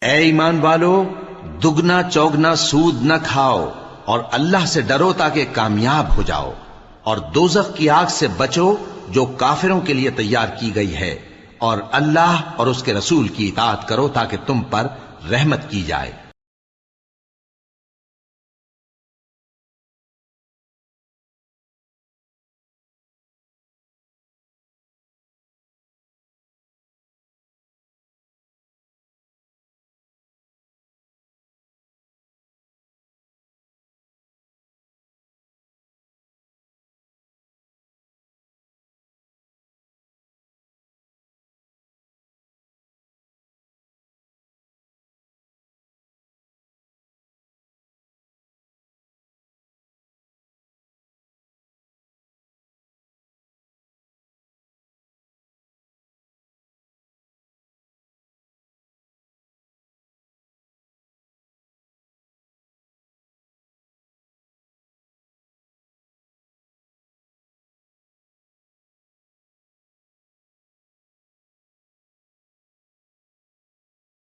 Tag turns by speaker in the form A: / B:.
A: ए ईमान वालो, दुगना चौगना सूद न खाओ और अल्लाह से डरो ताकि कामयाब हो जाओ, और दोजख की आग से बचो जो काफिरों के लिए तैयार की गई है, और अल्लाह और उसके रसूल की इताअत करो ताकि तुम पर रहमत की जाए।